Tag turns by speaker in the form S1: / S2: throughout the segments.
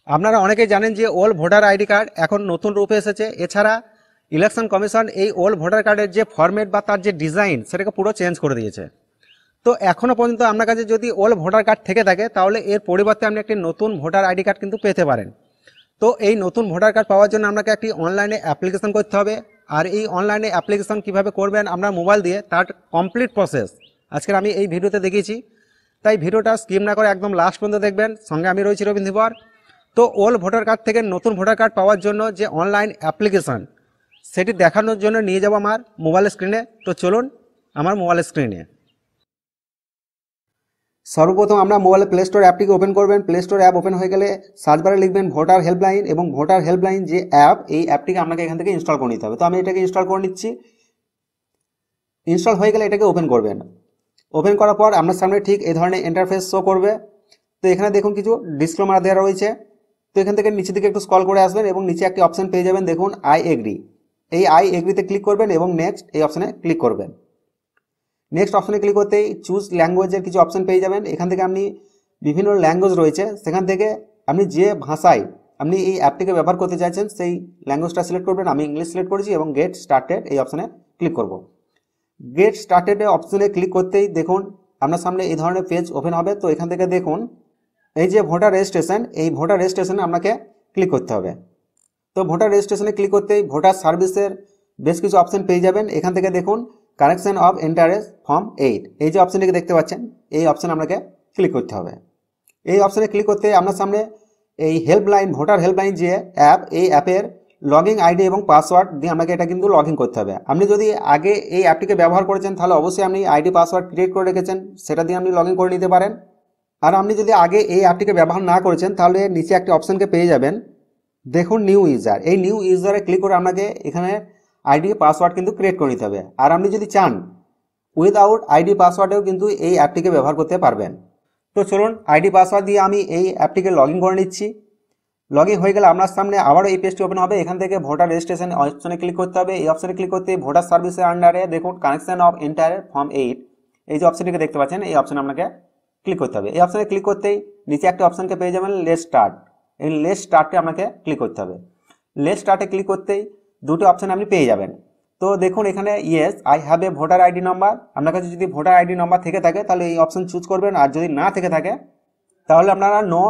S1: আপনারা অনেকেই জানেন যে ওল্ড ভোটার আইডি কার্ড এখন নতুন রূপে এসেছে। এছাড়া ইলেকশন কমিশন এই ওল্ড ভোটার কার্ডের যে ফরম্যাট বা তার যে ডিজাইন সেটাকে পুরো চেঞ্জ করে দিয়েছে। তো এখনও পর্যন্ত আপনার কাছে যদি ওল্ড ভোটার কার্ড থেকে থাকে তাহলে এর পরিবর্তে আপনি একটি নতুন ভোটার আইডি কার্ড কিন্তু পেতে পারেন। তো এই নতুন ভোটার কার্ড পাওয়ার জন্য আপনাকে একটি অনলাইনে অ্যাপ্লিকেশন করতে হবে। আর এই অনলাইনে অ্যাপ্লিকেশন কীভাবে করবেন আপনার মোবাইল দিয়ে তার কমপ্লিট প্রসেস আজকের আমি এই ভিডিওতে দেখিয়েছি। তাই ভিডিওটা স্কিপ না করে একদম লাস্ট পর্যন্ত দেখবেন। সঙ্গে আমি রয়েছি রবীন্দ্র ধীবর। তো ওল্ড ভোটার কার্ড থেকে নতুন ভোটার কার্ড পাওয়ার জন্য যে অনলাইন অ্যাপ্লিকেশন সেটি দেখানোর জন্য নিয়ে যাব আমার মোবাইল স্ক্রিনে। তো চলুন আমার মোবাইল স্ক্রিনে। সর্বপ্রথম আমরা মোবাইলে প্লে স্টোর অ্যাপটিকে ওপেন করবেন। প্লে স্টোর অ্যাপ ওপেন হয়ে গেলে সার্চ বারে লিখবেন ভোটার হেল্পলাইন, এবং ভোটার হেল্পলাইন যে অ্যাপ এই অ্যাপটিকে আপনাকে এখান থেকে ইনস্টল করে নিতে হবে। তো আমি এটাকে ইনস্টল করে নিচ্ছি। ইনস্টল হয়ে গেলে এটাকে ওপেন করবেন। ওপেন করার পর আপনার সামনে ঠিক এই ধরনের ইন্টারফেস শো করবে। তো এখানে দেখুন কিছু ডিসক্লেমার দেওয়া রয়েছে। তো এখান থেকে নিচের দিকে একটু স্ক্রল করে আসবেন এবং নিচে একটি অপশন পেয়ে যাবেন, দেখুন আই এগ্রি। এই আই এগ্রিতে ক্লিক করবেন এবং নেক্সট এই অপশানে ক্লিক করবেন। নেক্সট অপশানে ক্লিক করতেই চুজ ল্যাঙ্গুয়েজের কিছু অপশন পেয়ে যাবেন। এখান থেকে আপনি বিভিন্ন ল্যাঙ্গুয়েজ রয়েছে, সেখান থেকে আপনি যে ভাষায় আপনি এই অ্যাপটিকে ব্যবহার করতে চাইছেন সেই ল্যাঙ্গুয়েজটা সিলেক্ট করবেন। আমি ইংলিশ সিলেক্ট করেছি এবং গেট স্টার্টেড এই অপশানে ক্লিক করব। গেট স্টার্টেড অপশানে ক্লিক করতেই দেখুন আপনার সামনে এই ধরনের পেজ ওপেন হবে। তো এখান থেকে দেখুন এই যে ভোটার রেজিস্ট্রেশন, এই ভোটার রেজিস্ট্রেশনে আপনাকে ক্লিক করতে হবে। তো ভোটার রেজিস্ট্রেশনে ক্লিক করতেই ভোটার সার্ভিসের বেশ কিছু অপশন পেয়ে যাবেন। এখান থেকে দেখুন কারেকশন অফ এন্টারেস ফর্ম 8, এই যে অপশনটিকে দেখতে পাচ্ছেন এই অপশানে আপনাকে ক্লিক করতে হবে। এই অপশানে ক্লিক করতে আপনার সামনে এই হেল্পলাইন ভোটার হেল্পলাইন যে অ্যাপ, এই অ্যাপের লগইন আইডি এবং পাসওয়ার্ড দিয়ে আপনাকে এটা কিন্তু লগ ইন করতে হবে। আপনি যদি আগে এই অ্যাপটিকে ব্যবহার করেছেন তাহলে অবশ্যই আপনি আইডি পাসওয়ার্ড ক্রিয়েট করে রেখেছেন, সেটা দিয়ে আপনি লগ ইন করে নিতে পারেন। আর আপনি যদি আগে এই অ্যাপটিকে ব্যবহার না করেছেন তাহলে নিচে একটি অপশানকে পেয়ে যাবেন, দেখুন নিউ ইউজার। এই নিউ ইউজারে ক্লিক করে আপনাকে এখানে আইডি পাসওয়ার্ড কিন্তু ক্রিয়েট করে নিতে হবে। আর আপনি যদি চান উইদাউট আইডি পাসওয়ার্ডেও কিন্তু এই অ্যাপটিকে ব্যবহার করতে পারবেন। তো চলুন আইডি পাসওয়ার্ড দিয়ে আমি এই অ্যাপটিকে লগ ইন করে নিচ্ছি। লগ ইন হয়ে গেলে আপনার সামনে আবারও এই পেজটি ওপেন হবে। এখান থেকে ভোটার রেজিস্ট্রেশন অপশনে ক্লিক করতে হবে। এই অপশনে ক্লিক করতে ভোটার সার্ভিসের আন্ডারে দেখুন কানেকশন অফ এন্টায়ার ফর্ম 8, এই যে অপশনটিকে দেখতে পাচ্ছেন এই অপশনে আপনাকে ক্লিক করতে হবে। এই অপশনে ক্লিক করতেই নিচে একটা অপশনকে পেয়ে যাবেন লেট স্টার্ট, এই লেট স্টার্টে আপনাকে ক্লিক করতে হবে। লেট স্টার্টে ক্লিক করতেই দুটো অপশন আপনি পেয়ে যাবেন। তো দেখুন এখানে yes I have a voter ID number, আপনার কাছে যদি ভোটার আইডি নাম্বার থেকে থাকে তাহলে এই অপশন চুজ করবেন। আর যদি না থেকে থাকে তাহলে আপনারা no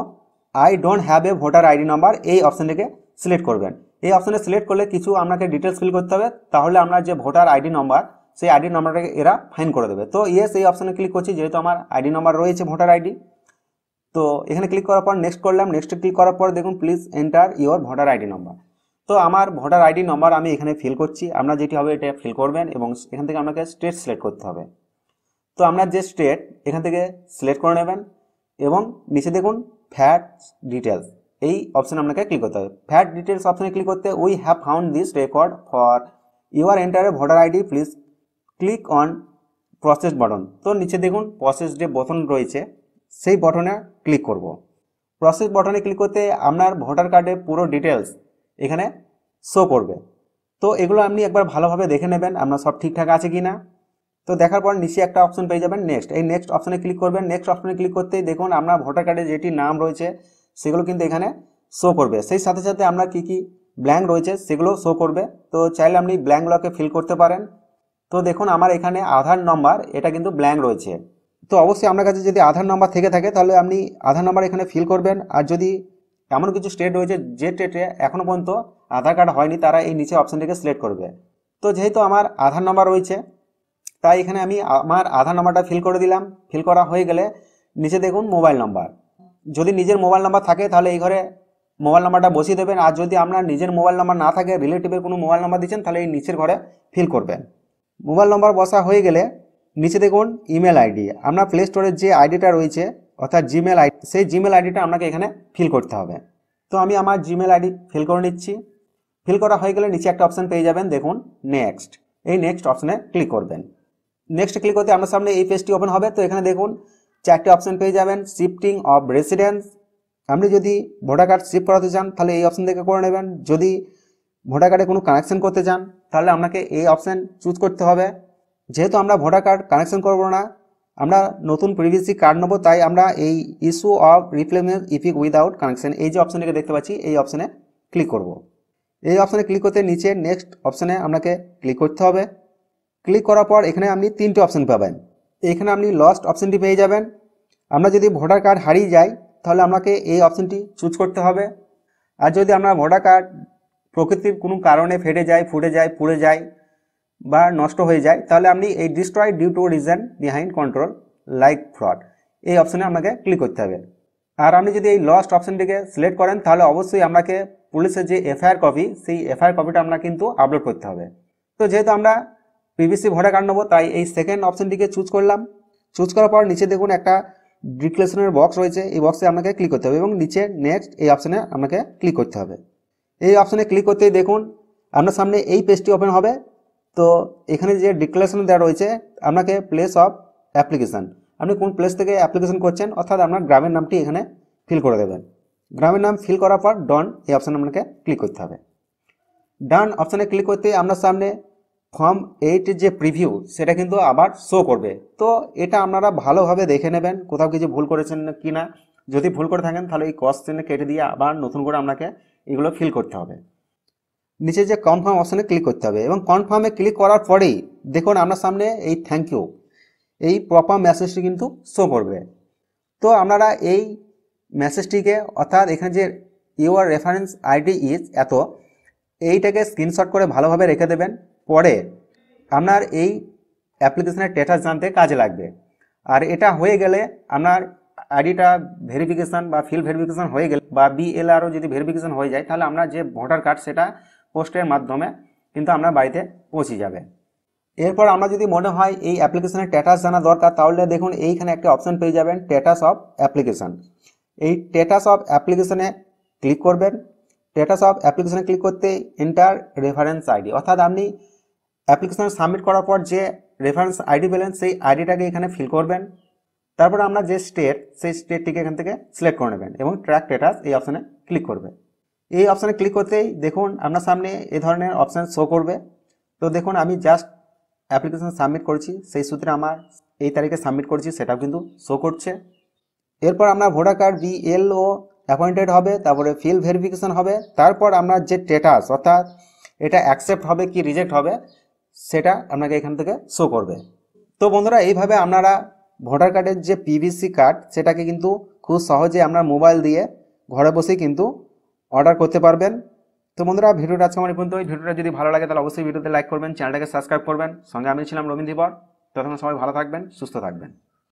S1: I don't have a voter ID number এই অপশনটিকে সিলেক্ট করবেন। এই অপশনে সিলেক্ট করলে কিছু আপনাকে ডিটেলস ফিল করতে হবে, তাহলে আপনার যে ভোটার আইডি নাম্বার সেই আইডি নাম্বারটাকে এরা ফাইন করে দেবে। তো ইয়েস এই অপশনে ক্লিক করছি, যেহেতু আমার আইডি নাম্বার রয়েছে ভোটার আইডি। তো এখানে ক্লিক করার পর নেক্সট করলাম। নেক্সটে ক্লিক করার পর দেখুন please enter your voter ID number. তো আমার ভোটার আইডি নাম্বার আমি এখানে ফিল করছি, আপনার যেটি হবে এটা ফিল করবেন এবং এখান থেকে আপনাকে স্টেট সিলেক্ট করতে হবে। তো আপনার যে স্টেট এখান থেকে সিলেক্ট করে নেবেন এবং নিচে দেখুন ফ্যাট ডিটেলস এই অপশানে আপনাকে ক্লিক করতে হবে। ফ্যাট ডিটেলস অপশানে ক্লিক করতে we have found this record for your enter voter ID please click on process button. তো নিচে দেখুন প্রসেস যে বটন রয়েছে সেই বটনে ক্লিক করব। প্রসেস বটনে ক্লিক করতে আপনার ভোটার কার্ডের পুরো ডিটেলস এখানে শো করবে। তো এগুলো আপনি একবার ভালোভাবে দেখে নেবেন আপনার সব ঠিকঠাক আছে কি না। তো দেখার পর নিচে একটা অপশন পেয়ে যাবেন নেক্সট, এই নেক্সট অপশনে ক্লিক করবেন। নেক্সট অপশনে ক্লিক করতেই দেখুন আপনার ভোটার কার্ডে যেটি নাম রয়েছে সেগুলো কিন্তু এখানে শো করবে, সেই সাথে সাথে আমরা কি কি ব্ল্যাঙ্ক রয়েছে সেগুলো শো করবে। তো চাইলে আপনি ব্ল্যাঙ্কগুলোকে ফিল করতে পারেন। তো দেখুন আমার এখানে আধার নম্বর এটা কিন্তু ব্ল্যাঙ্ক রয়েছে। তো অবশ্যই আপনার কাছে যদি আধার নম্বর থেকে থাকে তাহলে আপনি আধার নম্বর এখানে ফিল করবেন। আর যদি এমন কিছু স্টেট রয়েছে যে স্টেটে এখনও পর্যন্ত আধার কার্ড হয়নি তারা এই নিচে অপশানটিকে সিলেক্ট করবে। তো যেহেতু আমার আধার নম্বর রয়েছে তাই এখানে আমি আমার আধার নাম্বারটা ফিল করে দিলাম। ফিল করা হয়ে গেলে নিচে দেখুন মোবাইল নাম্বার, যদি নিজের মোবাইল নাম্বার থাকে তাহলে এই ঘরে মোবাইল নাম্বারটা বসিয়ে দেবেন। আর যদি আপনার নিজের মোবাইল নাম্বার না থাকে রিলেটিভের কোনো মোবাইল নাম্বার দিচ্ছেন তাহলে এই নিচের ঘরে ফিল করবেন। মোবাইল নাম্বার বসা হয়ে গেলে নিচে দেখুন ইমেল আইডি, আপনার প্লে স্টোরের যে আইডিটা রয়েছে অর্থাৎ জিমেল আইডি, সেই জিমেল আইডিটা আপনাকে এখানে ফিল করতে হবে। তো আমি আমার জিমেল আইডি ফিল করে নিচ্ছি। ফিল করা হয়ে গেলে নিচে একটা অপশান পেয়ে যাবেন দেখুন নেক্সট, এই নেক্সট অপশানে ক্লিক করবেন। নেক্সট ক্লিক করতে আপনার সামনে এই পেজটি ওপেন হবে। তো এখানে দেখুন চারটি অপশন পেয়ে যাবেন শিফটিং অফ রেসিডেন্স, আপনি যদি ভোটার কার্ড শিফট করাতে চান তাহলে এই অপশন থেকে করে নেবেন। যদি ভোটার কার্ডে কোনো কানেকশন করতে চান তাহলে আপনাকে এই অপশান চুজ করতে হবে। যেহেতু আমরা ভোটার কার্ড কানেকশন করবো না আমরা নতুন পিভিসি কার্ড নেবো, তাই আমরা এই issue of replacement epic without connection এই যে অপশনটিকে দেখতে পাচ্ছি এই অপশনে ক্লিক করব। এই অপশনে ক্লিক করতে নিচে নেক্সট অপশনে আপনাকে ক্লিক করতে হবে। ক্লিক করার পর এখানে আপনি তিনটে অপশন পাবেন। এখানে আপনি লস্ট অপশনটি পেয়ে যাবেন। আমরা যদি ভোটার কার্ড হারিয়ে যাই তাহলে আপনাকে এই অপশনটি চুজ করতে হবে। আর যদি আমরা ভোটার কার্ড প্রকৃতির কোনো কারণে ফেটে যায়, ফুটে যায়, পুড়ে যায় বা নষ্ট হয়ে যায় তাহলে আপনি এই destroy due to reason behind control like fraud এই অপশনে আপনাকে ক্লিক করতে হবে। আর আপনি যদি এই লস্ট অপশনটিকে সিলেক্ট করেন তাহলে অবশ্যই আপনাকে পুলিশের যে এফআইআর কপি সেই এফআইআর কপিটা আমরা কিন্তু আপলোড করতে হবে। তো যেহেতু আমরা পিভিসি ভোটার কার্ড নেবো তাই এই সেকেন্ড অপশনটিকে চুজ করলাম। চুজ করার পর নিচে দেখুন একটা ডিক্লারেশনের বক্স রয়েছে, এই বক্সে আপনাকে ক্লিক করতে হবে এবং নিচে নেক্সট এই অপশনে আপনাকে ক্লিক করতে হবে। এই অপশনে ক্লিক করতেই দেখুন আপনার সামনে এই পেজটি ওপেন হবে। তো এখানে যে ডিক্লারেশন দেওয়া রয়েছে আপনাকে প্লেস অফ অ্যাপ্লিকেশান, আপনি কোন প্লেস থেকে অ্যাপ্লিকেশন করছেন অর্থাৎ আপনার গ্রামের নামটি এখানে ফিল করে দেবেন। গ্রামের নাম ফিল করার পর ডন এই অপশানে আপনাকে ক্লিক করতে হবে। ডান অপশানে ক্লিক করতে আপনার সামনে ফর্ম 8 যে প্রিভিউ সেটা কিন্তু আবার শো করবে। তো এটা আপনারা ভালোভাবে দেখে নেবেন কোথাও কিছু ভুল করেছেন কি না। যদি ভুল করে থাকেন তাহলে এই কস্ট চিহ্ন কেটে দিয়ে আবার নতুন করে আপনাকে এগুলো ফিল করতে হবে। নিচে যে কনফার্ম অপশানে ক্লিক করতে হবে এবং কনফার্মে ক্লিক করার পরেই দেখুন আপনার সামনে এই থ্যাংক ইউ এই প্রপার মেসেজটি কিন্তু শো করবে। তো আপনারা এই মেসেজটিকে অর্থাৎ এখানে যে ইউর রেফারেন্স আইডি ইজ এত এইটাকে স্ক্রিনশট করে ভালোভাবে রেখে দেবেন। পরে আপনার এই অ্যাপ্লিকেশনের স্ট্যাটাস জানতে কাজে লাগবে। আর এটা হয়ে গেলে আপনার আইডিটা ভেরিফিকেশান বা ফিল ভেরিফিকেশান হয়ে গেলে বা বিএলআরও যদি ভেরিফিকেশান হয়ে যায় তাহলে আপনার যে ভোটার কার্ড সেটা পোস্টের মাধ্যমে কিন্তু আপনার বাড়িতে পৌঁছে যাবে। এরপর আমরা যদি মনে হয় এই অ্যাপ্লিকেশনের স্ট্যাটাস জানা দরকার তাহলে দেখুন এইখানে একটা অপশান পেয়ে যাবেন স্ট্যাটাস অফ অ্যাপ্লিকেশান। এই স্ট্যাটাস অফ অ্যাপ্লিকেশনে ক্লিক করবেন। স্ট্যাটাস অফ অ্যাপ্লিকেশনে ক্লিক করতে এন্টার রেফারেন্স আইডি অর্থাৎ আপনি অ্যাপ্লিকেশন সাবমিট করার পর যে রেফারেন্স আইডি পেলেন সেই আইডিটাকে এখানে ফিল করবেন। তারপর আমরা যে স্টেট সেই স্টেটটিকে এখান থেকে সিলেক্ট করে নেবেন এবং ট্র্যাক স্ট্যাটাস এই অপশানে ক্লিক করবে। এই অপশানে ক্লিক করতেই দেখুন আপনার সামনে এই ধরনের অপশান শো করবে। তো দেখুন আমি জাস্ট অ্যাপ্লিকেশন সাবমিট করেছি সেই সূত্রে আমার এই তারিখে সাবমিট করেছি সেটাও কিন্তু শো করছে। এরপর আমরা ভোটার কার্ড বিএলও অ্যাপয়েন্টেড হবে, তারপরে ফিল ভেরিফিকেশন হবে, তারপর আমরা যে স্ট্যাটাস অর্থাৎ এটা অ্যাকসেপ্ট হবে কি রিজেক্ট হবে সেটা আপনাকে এখান থেকে শো করবে। তো বন্ধুরা এইভাবে আপনারা ভোটার কার্ডের যে পিভিসি কার্ড সেটাকে কিন্তু খুব সহজে আপনার মোবাইল দিয়ে ঘরে বসেই কিন্তু অর্ডার করতে পারবেন। তো বন্ধুরা ভিডিওটা আজকে আমার এই পর্যন্ত। ভিডিওটা যদি ভালো লাগে তাহলে অবশ্যই ভিডিওতে লাইক করবেন, চ্যানেলটাকে সাবস্ক্রাইব করবেন। সঙ্গে আমি ছিলাম রবীন্দ্র ধীবর। ততক্ষণ সবাই ভালো থাকবেন, সুস্থ থাকবেন।